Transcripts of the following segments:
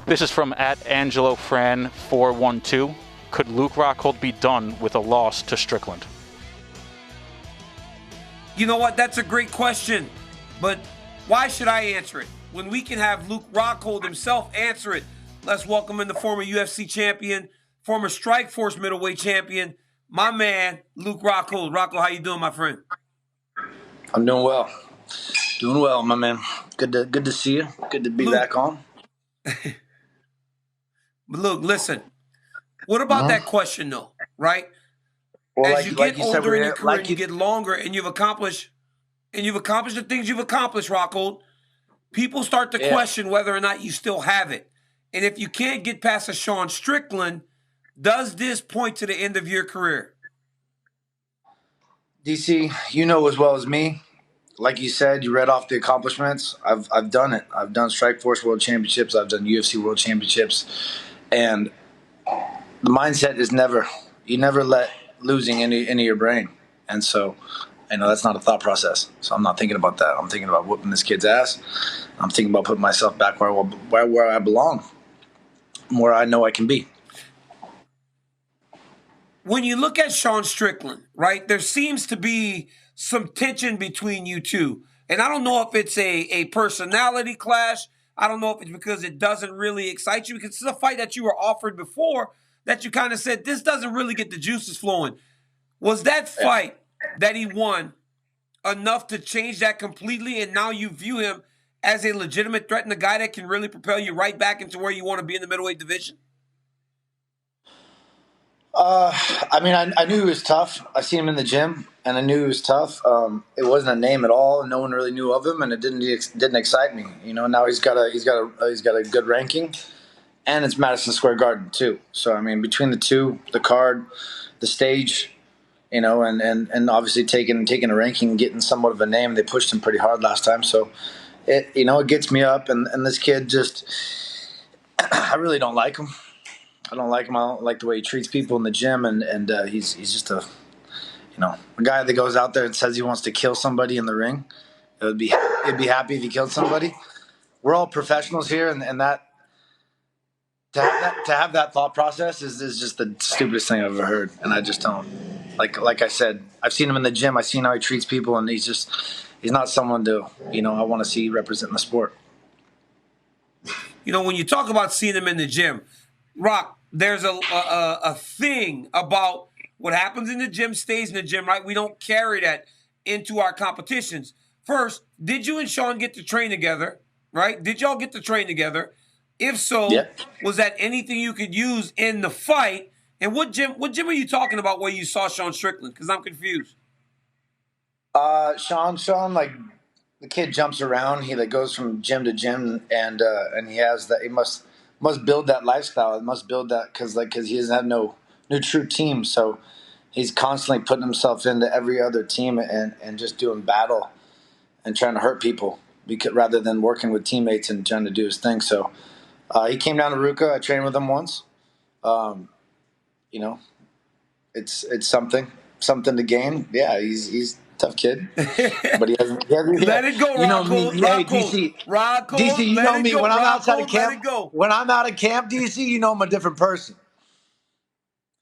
This is from @AngeloFran412. Could Luke Rockhold be done with a loss to Strickland? You know what? That's a great question. But why should I answer it when we can have Luke Rockhold himself answer it? Let's welcome in the former UFC champion, former Strikeforce middleweight champion, my man, Luke Rockhold. Rockhold, how you doing, my friend? I'm doing well. Doing well, my man. Good to see you. Good to be back on. But Luke, listen. What about that question, though, right? Well, As you get older in your career and you get longer and you've accomplished the things you've accomplished, Rockhold, people start to question whether or not you still have it. And if you can't get past a Sean Strickland, does this point to the end of your career? DC, you know as well as me. Like you said, you read off the accomplishments. I've done it. I've done Strikeforce World Championships. I've done UFC World Championships. And the mindset is you never let losing into your brain. And so, that's not a thought process. So I'm not thinking about that. I'm thinking about whooping this kid's ass. I'm thinking about putting myself back where I belong, where I know I can be. When you look at Sean Strickland, right, there seems to be some tension between you two. And I don't know if it's a personality clash. I don't know if it's because it doesn't really excite you, because it's a fight that you were offered before that you kind of said, this doesn't really get the juices flowing. Was that fight that he won enough to change that completely, and now you view him as a legitimate threat and a guy that can really propel you right back into where you want to be in the middleweight division? I knew he was tough. I seen him in the gym, and I knew he was tough. It wasn't a name at all. No one really knew of him, and it didn't excite me. Now he's got a good ranking, and it's Madison Square Garden too. So between the two, the card, the stage, and obviously taking a ranking, and getting somewhat of a name. They pushed him pretty hard last time, so it gets me up. And this kid just, I really don't like him. I don't like him. I don't like the way he treats people in the gym, and he's just a guy that goes out there and says he wants to kill somebody in the ring. It'd be happy if he killed somebody. We're all professionals here, and that to have that thought process is just the stupidest thing I've ever heard. And I just don't like I said, I've seen him in the gym. I've seen how he treats people, and he's not someone to I want to see representing the sport. When you talk about seeing him in the gym, Rock, there's a thing about what happens in the gym stays in the gym, right? We don't carry that into our competitions. First, did you and Sean get to train together, right? Did y'all get to train together? If so, Was that anything you could use in the fight? And what gym are you talking about where you saw Sean Strickland? Because I'm confused. Sean, like, the kid jumps around. He goes from gym to gym, and he has that. He must build that lifestyle. He must build that because he doesn't have no true team. So he's constantly putting himself into every other team and just doing battle and trying to hurt people rather than working with teammates and trying to do his thing. So he came down to Ruka. I trained with him once. It's something to gain. Yeah, he's a tough kid, but he hasn't. Let it go, Rockhold. Hey, DC, you know me. When I'm outside of camp, when I'm out of camp, DC, I'm a different person.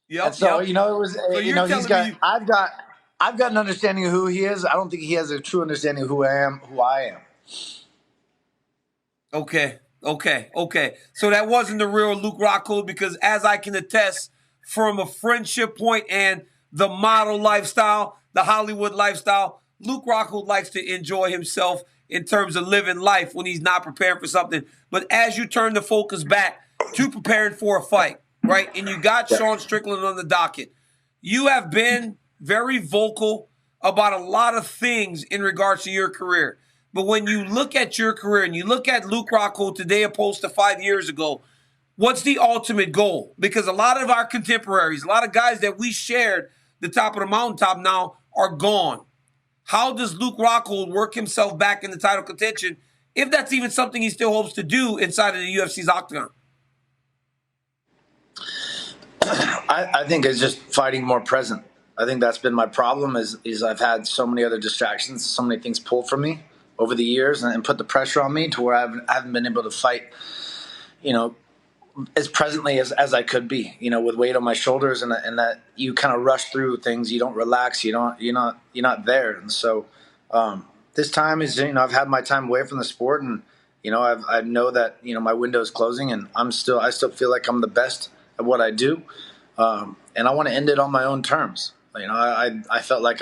Yep. And so it was. So I've got an understanding of who he is. I don't think he has a true understanding of who I am. Okay. So that wasn't the real Luke Rockhold, because as I can attest from a friendship point and the model lifestyle, the Hollywood lifestyle, Luke Rockhold likes to enjoy himself in terms of living life when he's not preparing for something. But as you turn the focus back to preparing for a fight, right, and you got Sean Strickland on the docket, you have been very vocal about a lot of things in regards to your career. But when you look at your career and you look at Luke Rockhold today opposed to 5 years ago, what's the ultimate goal? Because a lot of our contemporaries, a lot of guys that we shared the top of the mountaintop now are gone. How does Luke Rockhold work himself back in the title contention, if that's even something he still hopes to do inside of the UFC's octagon? I think it's just fighting more present. I think that's been my problem is I've had so many other distractions, so many things pulled from me over the years and put the pressure on me to where I haven't been able to fight as presently as I could be, with weight on my shoulders, and that you kind of rush through things. You don't relax. You're not there. And so this time is, I've had my time away from the sport, and I know that my window is closing, and I still feel like I'm the best at what I do, and I want to end it on my own terms. I felt like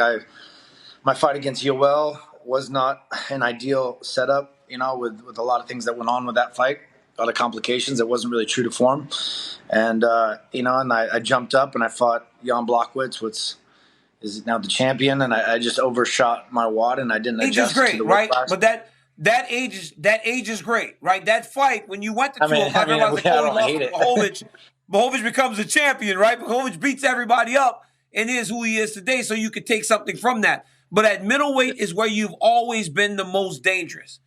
my fight against Yoel was not an ideal setup, with a lot of things that went on with that fight. A lot of complications. It wasn't really true to form. And, and I jumped up and I fought Jan Blachowicz, which is now the champion. And I just overshot my wad and I didn't adjust great, to the right? class. But that age is great, right? That fight, when you went to 205, Blachowicz becomes a champion, right? Blachowicz beats everybody up and is who he is today, so you could take something from that. But at middleweight is where you've always been the most dangerous.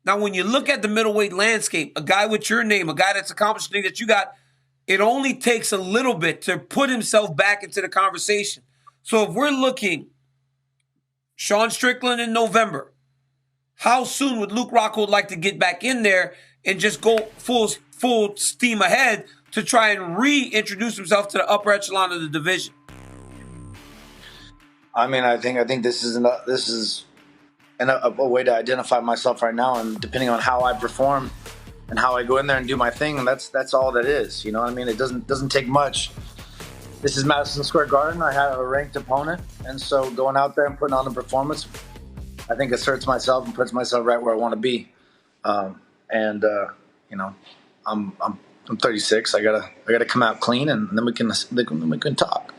Now, when you look at the middleweight landscape, a guy with your name, a guy that's accomplished things that you got, it only takes a little bit to put himself back into the conversation. So if we're looking Sean Strickland in November, how soon would Luke Rockhold like to get back in there and just go full steam ahead to try and reintroduce himself to the upper echelon of the division? I mean, I think this is a way to identify myself right now, and depending on how I perform and how I go in there and do my thing, that's all that is. You know what I mean? It doesn't take much. This is Madison Square Garden. I have a ranked opponent, and so going out there and putting on a performance, I think asserts myself and puts myself right where I want to be. I'm 36. I gotta come out clean, and then we can talk.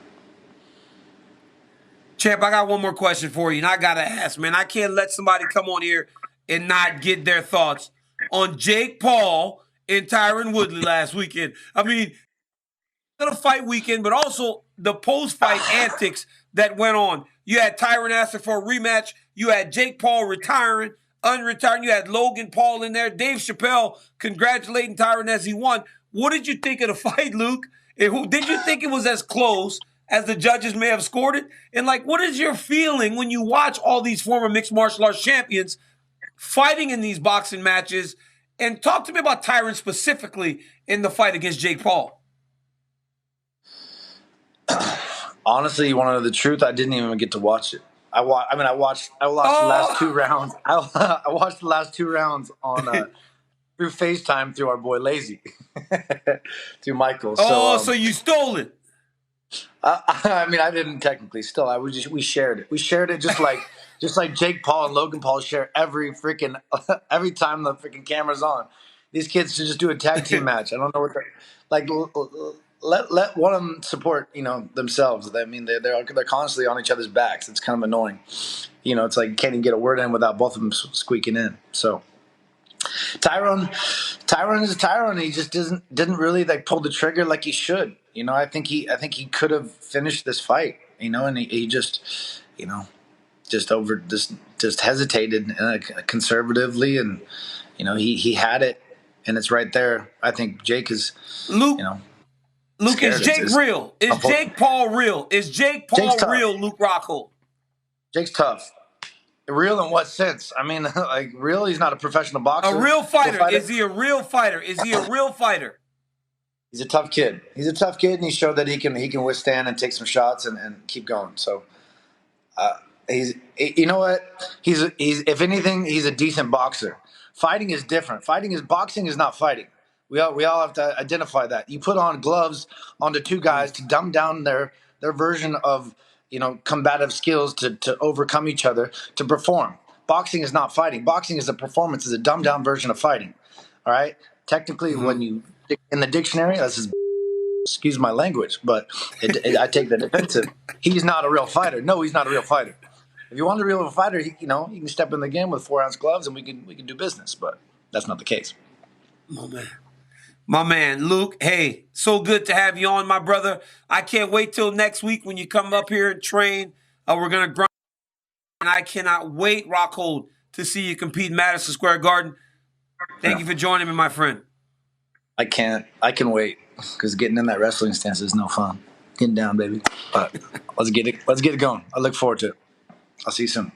Champ, I got one more question for you, and I got to ask, man. I can't let somebody come on here and not get their thoughts on Jake Paul and Tyron Woodley last weekend. I mean, the fight weekend, but also the post-fight antics that went on. You had Tyron asking for a rematch. You had Jake Paul unretiring. You had Logan Paul in there. Dave Chappelle congratulating Tyron as he won. What did you think of the fight, Luke? Did you think it was as close as the judges may have scored it? And, what is your feeling when you watch all these former mixed martial arts champions fighting in these boxing matches? And talk to me about Tyron specifically in the fight against Jake Paul. Honestly, you want to know the truth? I didn't even get to watch it. I watched the last 2 rounds. I watched the last 2 rounds on through FaceTime through our boy Lazy, through Michael. So you stole it. I didn't technically steal. We shared it. We shared it just like Jake Paul and Logan Paul share every time the freaking camera's on. These kids should just do a tag team match. I don't know what they're let one of them support themselves. I mean, they're constantly on each other's backs. It's kind of annoying. It's like you can't even get a word in without both of them squeaking in. So Tyron is Tyron. He just didn't really pull the trigger like he should. I think he could have finished this fight. And he just hesitated conservatively, and he had it, and it's right there. I think Jake is Luke. Luke, is Jake real? Is Jake Paul real? Is Jake Paul real, Luke Rockhold? Jake's tough. Real in what sense? I mean, real? He's not a professional boxer. A real fighter. Is he a real fighter? Is he a real fighter? He's a tough kid. He's a tough kid, and he showed that he can withstand and take some shots and keep going. So, he's you know what? He's if anything, he's a decent boxer. Fighting is different. Boxing is not fighting. We all have to identify that. You put on gloves onto 2 guys to dumb down their version of combative skills to overcome each other to perform. Boxing is not fighting. Boxing is a performance. Is a dumbed down version of fighting. All right. Technically, when you in the dictionary, this is excuse my language, but I take the defensive. He's not a real fighter. No, he's not a real fighter. If you want a real fighter, you can step in the game with 4-ounce gloves and we can do business. But that's not the case. My man, Luke, hey, so good to have you on, my brother. I can't wait till next week when you come up here and train. We're going to grind, and I cannot wait, Rockhold, to see you compete in Madison Square Garden. Thank you for joining me, my friend. I can wait, because getting in that wrestling stance is no fun. Getting down, baby. But let's get it going. I look forward to it. I'll see you soon.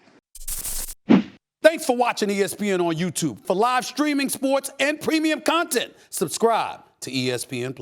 Thanks for watching ESPN on YouTube. For live streaming sports and premium content, subscribe to ESPN+.